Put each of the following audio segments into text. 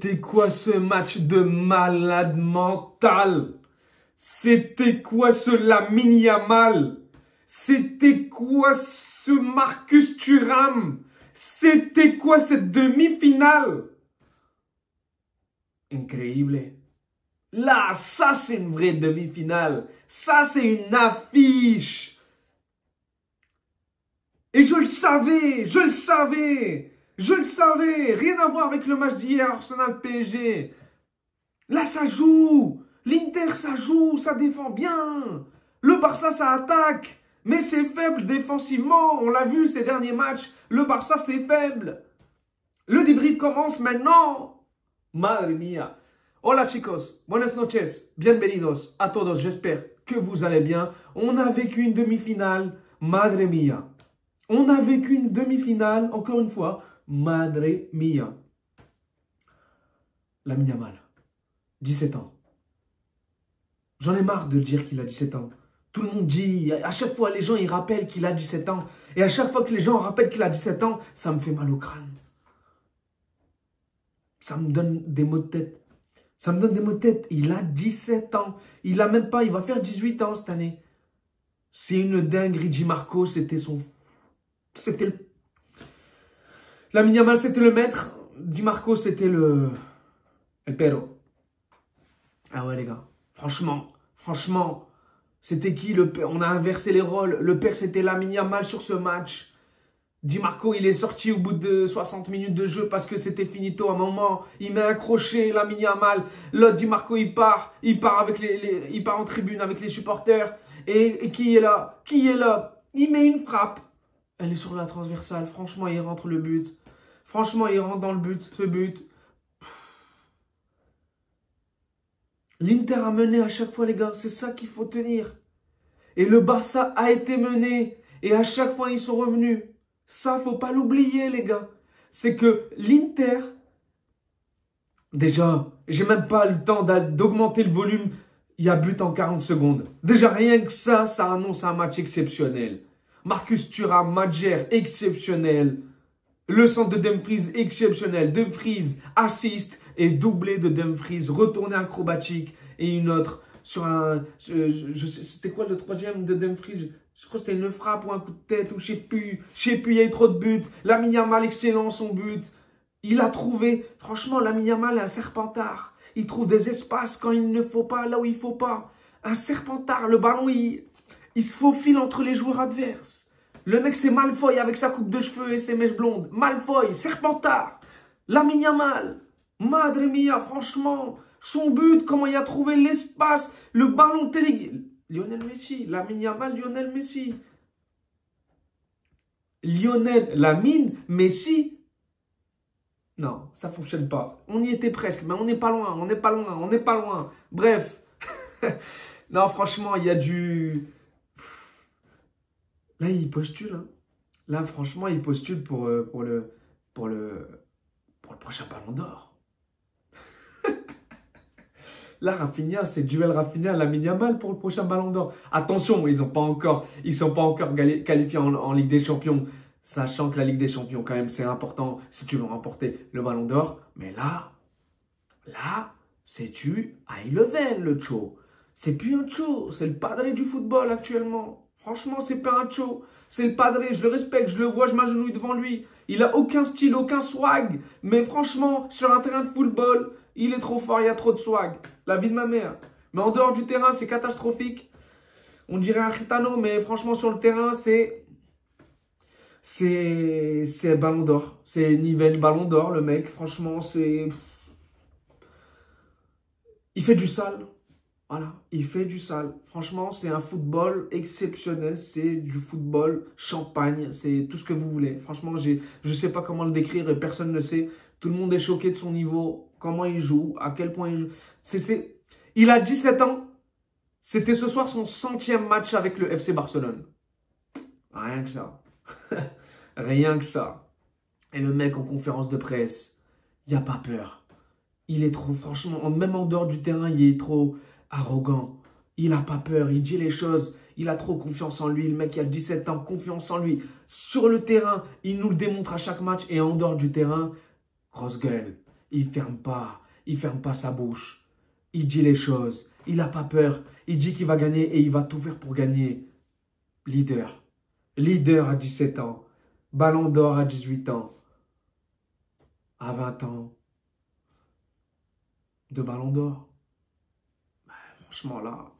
C'était quoi ce match de malade mental? C'était quoi ce Lamine Yamal? C'était quoi ce Marcus Thuram? C'était quoi cette demi-finale? Incroyable. Là, ça c'est une vraie demi-finale. Ça c'est une affiche. Et je le savais, je le savais. Je le savais. Rien à voir avec le match d'hier, Arsenal-PSG. Là, ça joue. L'Inter, ça joue, ça défend bien. Le Barça, ça attaque. Mais c'est faible défensivement. On l'a vu ces derniers matchs. Le Barça, c'est faible. Le débrief commence maintenant. Madre mia. Hola chicos, buenas noches, bienvenidos a todos. J'espère que vous allez bien. On a vécu une demi-finale. Madre mia. On a vécu une demi-finale, encore une fois. Madre mia. Lamine Yamal, 17 ans. J'en ai marre de le dire qu'il a 17 ans. Tout le monde dit, à chaque fois les gens ils rappellent qu'il a 17 ans. Et à chaque fois que les gens rappellent qu'il a 17 ans, ça me fait mal au crâne. Ça me donne des maux de tête. Ça me donne des maux de tête. Il a 17 ans. Il a même pas, il va faire 18 ans cette année. C'est une dinguerie. Di Marco, c'était son... C'était le... Lamine Yamal, c'était le maître. Di Marco, c'était le... El Pero. Ah ouais, les gars. Franchement, c'était qui le père? On a inversé les rôles. Le père, c'était Lamine Yamal sur ce match. Di Marco, il est sorti au bout de 60 minutes de jeu parce que c'était finito à un moment. Il met un crochet, Lamine Yamal. L'autre, Di Marco, il part avec il part en tribune avec les supporters. Et qui est là? Qui est là? Il met une frappe. Elle est sur la transversale. Franchement, il rentre le but. Franchement, il rentre dans le but, ce but. L'Inter a mené à chaque fois, les gars. C'est ça qu'il faut tenir. Et le Barça a été mené. Et à chaque fois, ils sont revenus. Ça, faut pas l'oublier, les gars. C'est que l'Inter... Déjà, j'ai même pas le temps d'augmenter le volume. Il y a but en 40 secondes. Déjà, rien que ça annonce un match exceptionnel. Marcus Thuram, Madjer, exceptionnel. Le centre de Dumfries, exceptionnel. Dumfries, assist et doublé de Dumfries. Retourné acrobatique. Et une autre sur un... C'était quoi le troisième de Dumfries? Je crois que c'était une frappe ou un coup de tête ou je sais plus. Il y a eu trop de buts. Lamine Yamal, excellent son but. Il a trouvé... Franchement, Lamine Yamal est un serpentard. Il trouve des espaces quand il ne faut pas, là où il ne faut pas. Un serpentard. Le ballon, il se faufile entre les joueurs adverses. Le mec, c'est Malfoy avec sa coupe de cheveux et ses mèches blondes. Malfoy, serpentard. Lamine Yamal. Madre mia, franchement. Son but, comment il a trouvé l'espace. Le ballon télé... Lionel Messi. Lamine Yamal, Lionel Messi. Lamine Messi. Non, ça ne fonctionne pas. On y était presque, mais on n'est pas loin. Bref. Non, franchement, il y a du... Là, il postule. Hein. Là, franchement, il postule pour le prochain Ballon d'Or. Là, Rafinha, c'est duel Rafinha, Lamine Yamal pour le prochain Ballon d'Or. Attention, ils ne sont pas encore qualifiés en Ligue des Champions. Sachant que la Ligue des Champions, quand même, c'est important si tu veux remporter le Ballon d'Or. Mais là, c'est du high level, le Cho. C'est plus un Cho, c'est le padré du football actuellement. Franchement, c'est pas un Cho. C'est le padré, je le respecte, je le vois, je m'agenouille devant lui. Il a aucun style, aucun swag. Mais franchement, sur un terrain de football, il est trop fort, il y a trop de swag. La vie de ma mère. Mais en dehors du terrain, c'est catastrophique. On dirait un Gitano, mais franchement, sur le terrain, c'est Ballon d'Or. C'est niveau Ballon d'Or, le mec. Franchement, c'est... Il fait du sale. Voilà, il fait du sale. Franchement, c'est un football exceptionnel. C'est du football champagne. C'est tout ce que vous voulez. Franchement, je ne sais pas comment le décrire et personne ne le sait. Tout le monde est choqué de son niveau, comment il joue, à quel point il joue. Il a 17 ans. C'était ce soir son 100e match avec le FC Barcelone. Rien que ça. Rien que ça. Et le mec en conférence de presse, il n'y a pas peur. Il est trop, franchement, même en dehors du terrain, il est trop arrogant. Il n'a pas peur, il dit les choses. Il a trop confiance en lui. Le mec, il a 17 ans, confiance en lui. Sur le terrain, il nous le démontre à chaque match. Et en dehors du terrain, grosse gueule. il ferme pas sa bouche. Il dit les choses, il n'a pas peur, il dit qu'il va gagner et il va tout faire pour gagner. Leader. Leader à 17 ans, Ballon d'Or à 18 ans, à 20 ans, de Ballon d'Or. Franchement, là,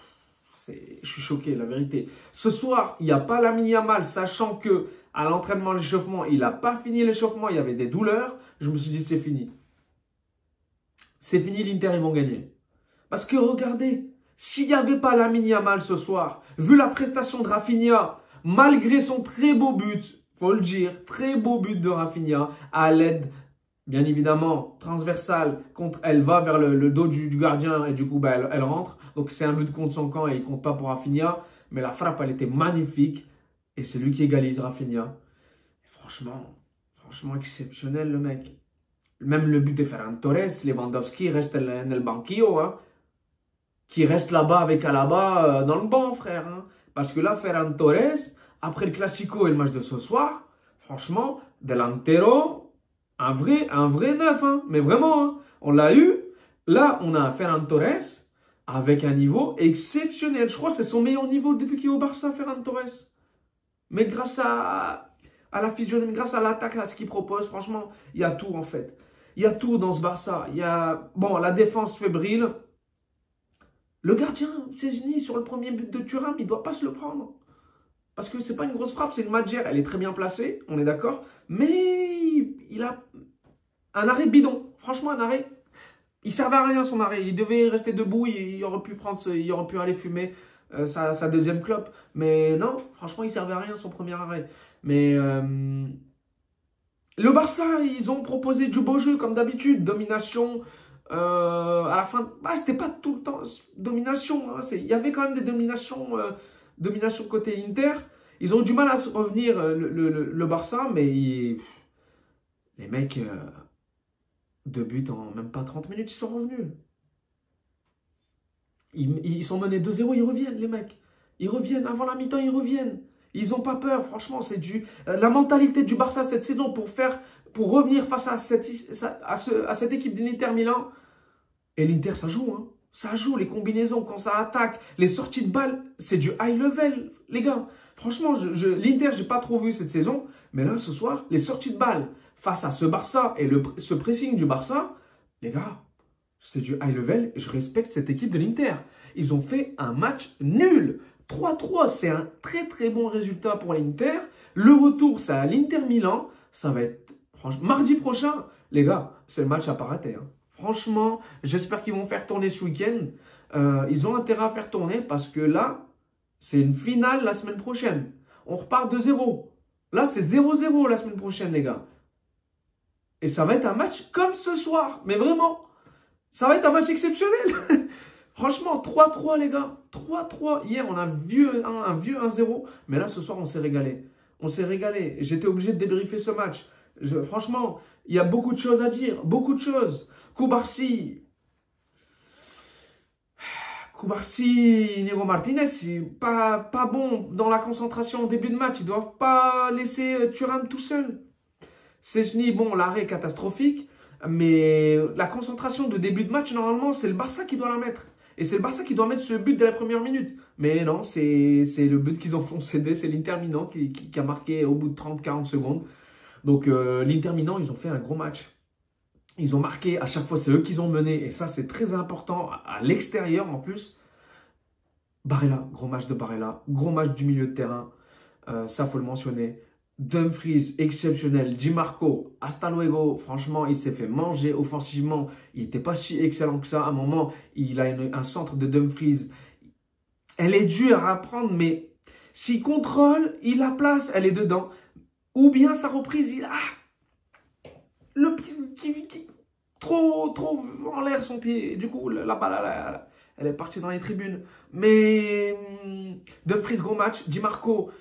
je suis choqué, la vérité. Ce soir, il n'y a pas Lamine Yamal, sachant que à l'entraînement, l'échauffement, il n'a pas fini l'échauffement, il y avait des douleurs. Je me suis dit, c'est fini. C'est fini, l'Inter, ils vont gagner. Parce que regardez, s'il n'y avait pas Lamine Yamal ce soir, vu la prestation de Rafinha, malgré son très beau but, faut le dire, très beau but de Rafinha, à l'aide, bien évidemment, transversale, elle va vers le dos du gardien et du coup, bah, elle rentre. Donc c'est un but contre son camp et il ne compte pas pour Rafinha. Mais la frappe, elle était magnifique. Et c'est lui qui égalise Rafinha. Et franchement exceptionnel le mec. Même le but de Ferran Torres, Lewandowski reste dans le banquillo. Hein, qui reste là-bas avec Alaba dans le banc, frère. Hein. Parce que là, Ferran Torres, après le Classico et le match de ce soir, franchement, delantero, un vrai neuf. Hein, mais vraiment, hein, on l'a eu. Là, on a un Ferran Torres avec un niveau exceptionnel. Je crois que c'est son meilleur niveau depuis qu'il est au Barça, Ferran Torres. Mais grâce à la physionomie, grâce à l'attaque, à ce qu'il propose, franchement, il y a tout en fait. Il y a tout dans ce Barça. Il y a, bon, la défense fébrile. Le gardien, Szczęsny, sur le premier but de Thuram, il ne doit pas se le prendre. Parce que ce n'est pas une grosse frappe, c'est une Madjer. Elle est très bien placée, on est d'accord. Mais il a un arrêt bidon. Franchement, un arrêt. Il servait à rien son arrêt. Il devait rester debout. Il aurait pu aller fumer sa deuxième clope. Mais non, franchement, il servait à rien son premier arrêt. Mais le Barça, ils ont proposé du beau jeu comme d'habitude. Domination. À la fin, c'était pas tout le temps domination. Hein, il y avait quand même des dominations côté Inter. Ils ont eu du mal à se revenir le Barça, mais les mecs, 2 buts en même pas 30 minutes, ils sont revenus. Ils sont menés 2-0, ils reviennent, les mecs. Ils reviennent, avant la mi-temps, ils reviennent. Ils n'ont pas peur, franchement, c'est la mentalité du Barça cette saison pour revenir face à cette équipe de l'Inter Milan. Et l'Inter, ça joue, hein. Ça joue, les combinaisons, quand ça attaque, les sorties de balles, c'est du high level, les gars. Franchement, l'Inter, j'ai pas trop vu cette saison, mais là, ce soir, les sorties de balles face à ce Barça et ce pressing du Barça, les gars, c'est du high level et je respecte cette équipe de l'Inter. Ils ont fait un match nul. 3-3, c'est un très très bon résultat pour l'Inter. Le retour, c'est à l'Inter Milan. Ça va être, franchement, mardi prochain, les gars, c'est le match à pas rater. Hein. Franchement, j'espère qu'ils vont faire tourner ce week-end. Ils ont intérêt à faire tourner parce que là, c'est une finale la semaine prochaine. On repart de 0. Là, c'est 0-0 la semaine prochaine, les gars. Et ça va être un match comme ce soir. Mais vraiment, ça va être un match exceptionnel. Franchement, 3-3, les gars. 3-3. Hier, on a un vieux 1-0. Mais là, ce soir, on s'est régalé. On s'est régalé. J'étais obligé de débriefer ce match. Franchement, il y a beaucoup de choses à dire. Beaucoup de choses. Cubarsí, Inigo Martinez, c'est pas bon dans la concentration au début de match. Ils ne doivent pas laisser Thuram tout seul. Szczęsny, bon, l'arrêt catastrophique. Mais la concentration de début de match, normalement, c'est le Barça qui doit la mettre. Et c'est le Barça qui doit mettre ce but dès la première minute. Mais non, c'est le but qu'ils ont concédé. C'est l'Inter Milan qui a marqué au bout de 30-40 secondes. Donc l'Inter Milan, ils ont fait un gros match. Ils ont marqué, à chaque fois, c'est eux qui ont mené. Et ça, c'est très important. À l'extérieur, en plus. Barella, gros match de Barella. Gros match du milieu de terrain. Ça, il faut le mentionner. Dumfries, exceptionnel. Di Marco, hasta luego. Franchement, il s'est fait manger offensivement. Il n'était pas si excellent que ça. À un moment, il a un centre de Dumfries. Elle est dure à apprendre, mais s'il contrôle, il la place, elle est dedans. Ou bien sa reprise, il a le pied qui trop en l'air son pied. Du coup, la balle, elle est partie dans les tribunes. Mais Dumfries, gros match. Di Marco,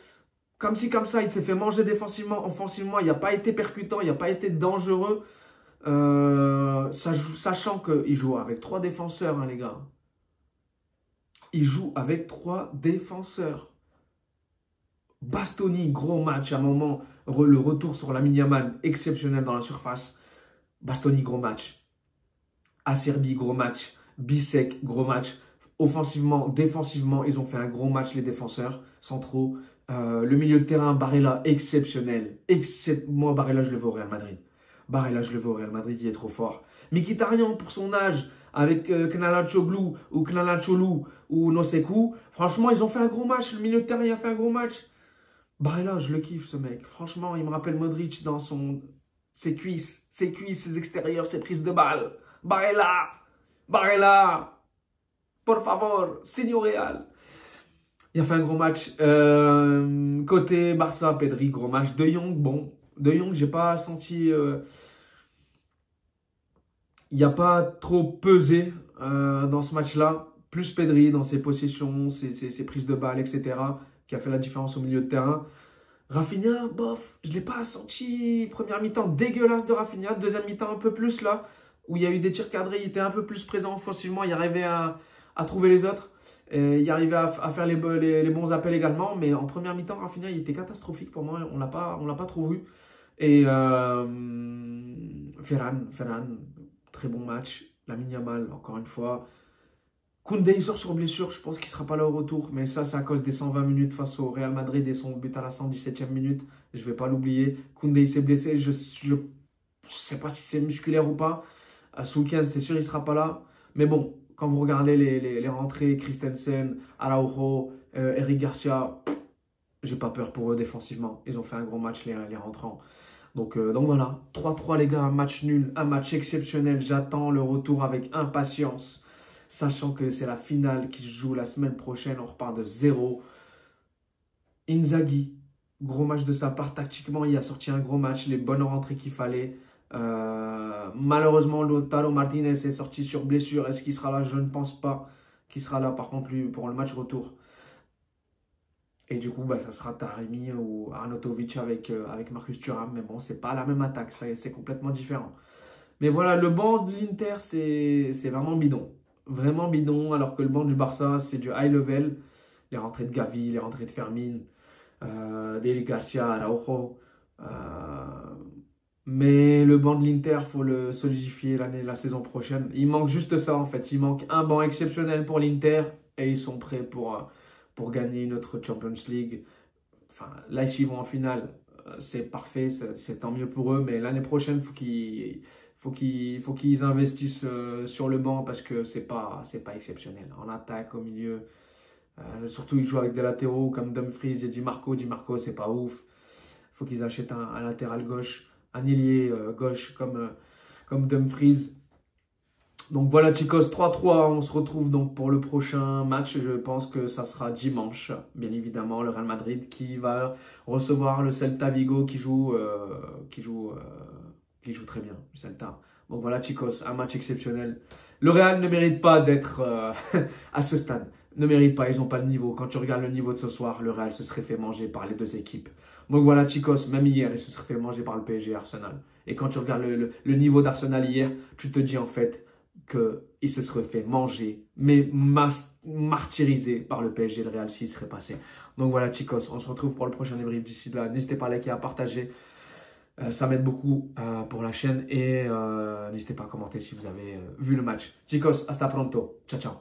comme ci, comme ça, il s'est fait manger défensivement, offensivement. Il n'a pas été percutant, il n'a pas été dangereux. Sachant qu'il joue avec 3 défenseurs, hein, les gars. Il joue avec 3 défenseurs. Bastoni, gros match. À un moment, le retour sur Lamine Yamal, exceptionnel dans la surface. Bastoni, gros match. Acerbi, gros match. Bissek, gros match. Offensivement, défensivement, ils ont fait un gros match, les défenseurs centraux. Le milieu de terrain, Barella, exceptionnel. Moi, Barella, je le veux au Real Madrid. Barella, je le veux au Real Madrid, il est trop fort. Mkhitaryan, pour son âge, avec Knalachoglu ou Knalacholu ou Noseku, franchement, ils ont fait un gros match. Le milieu de terrain, il a fait un gros match. Barella, je le kiffe, ce mec. Franchement, il me rappelle Modric dans ses cuisses, ses extérieurs, ses prises de balles. Barella, Barella, por favor, signor Real. Il a fait un gros match. Côté Barça, Pedri, gros match. De Jong, bon. De Jong, j'ai pas senti... il n'a pas trop pesé dans ce match-là. Plus Pedri dans ses possessions, ses prises de balles, etc. Qui a fait la différence au milieu de terrain. Rafinha, bof, je ne l'ai pas senti. Première mi-temps dégueulasse de Rafinha. Deuxième mi-temps un peu plus là, où il y a eu des tirs cadrés. Il était un peu plus présent offensivement. Il arrivait à trouver les autres. Et il arrivait à faire les bons appels également. Mais en première mi-temps, Rafinha, il était catastrophique pour moi. On l'a pas trop vu. Et Ferran, très bon match. Lamine Yamal, encore une fois. Koundé, il sort sur blessure. Je pense qu'il ne sera pas là au retour. Mais ça, c'est à cause des 120 minutes face au Real Madrid et son but à la 117e minute. Je ne vais pas l'oublier. Koundé, il s'est blessé. Je ne sais pas si c'est musculaire ou pas. Ce week-end, c'est sûr, il ne sera pas là. Mais bon, quand vous regardez les rentrées, Christensen, Araujo, Eric Garcia, j'ai pas peur pour eux défensivement. Ils ont fait un gros match, les rentrants. Donc voilà, 3-3 les gars, un match nul, un match exceptionnel. J'attends le retour avec impatience. Sachant que c'est la finale qui se joue la semaine prochaine, on repart de 0. Inzaghi, gros match de sa part. Tactiquement, il a sorti un gros match, les bonnes rentrées qu'il fallait. Malheureusement, Lautaro Martinez est sorti sur blessure. Est-ce qu'il sera là? Je ne pense pas qu'il sera là. Par contre, lui, pour le match retour. Et du coup, ça sera Taremi ou Arnautovic avec Marcus Thuram. Mais bon, c'est pas la même attaque. C'est complètement différent. Mais voilà, le banc de l'Inter, c'est vraiment bidon. Vraiment bidon, alors que le banc du Barça, c'est du high level. Les rentrées de Gavi, les rentrées de Fermin, d'Eric Garcia, Araujo. Mais le banc de l'Inter, il faut le solidifier la saison prochaine. Il manque juste ça, en fait. Il manque un banc exceptionnel pour l'Inter. Et ils sont prêts pour gagner notre Champions League. Enfin, là, s'ils vont en finale, c'est parfait, c'est tant mieux pour eux. Mais l'année prochaine, faut qu'ils investissent sur le banc parce que c'est pas exceptionnel. En attaque, au milieu, surtout ils jouent avec des latéraux comme Dumfries et Di Marco. Di Marco, c'est pas ouf. Faut qu'ils achètent un latéral gauche, un ailier gauche comme Dumfries. Donc voilà, chicos, 3-3. On se retrouve donc pour le prochain match. Je pense que ça sera dimanche, bien évidemment, le Real Madrid qui va recevoir le Celta Vigo qui joue très bien, le Celta. Donc voilà, chicos, un match exceptionnel. Le Real ne mérite pas d'être à ce stade. Ne mérite pas, ils n'ont pas de niveau. Quand tu regardes le niveau de ce soir, le Real se serait fait manger par les deux équipes. Donc voilà, chicos, même hier, ils se seraient fait manger par le PSG et Arsenal. Et quand tu regardes le niveau d'Arsenal hier, tu te dis en fait qu'ils se seraient fait manger, mais martyriser par le PSG et le Real s'il serait passé. Donc voilà, chicos, on se retrouve pour le prochain débrief d'ici là. N'hésitez pas à liker, à partager. Ça m'aide beaucoup pour la chaîne et n'hésitez pas à commenter si vous avez vu le match. Chicos, hasta pronto. Ciao, ciao.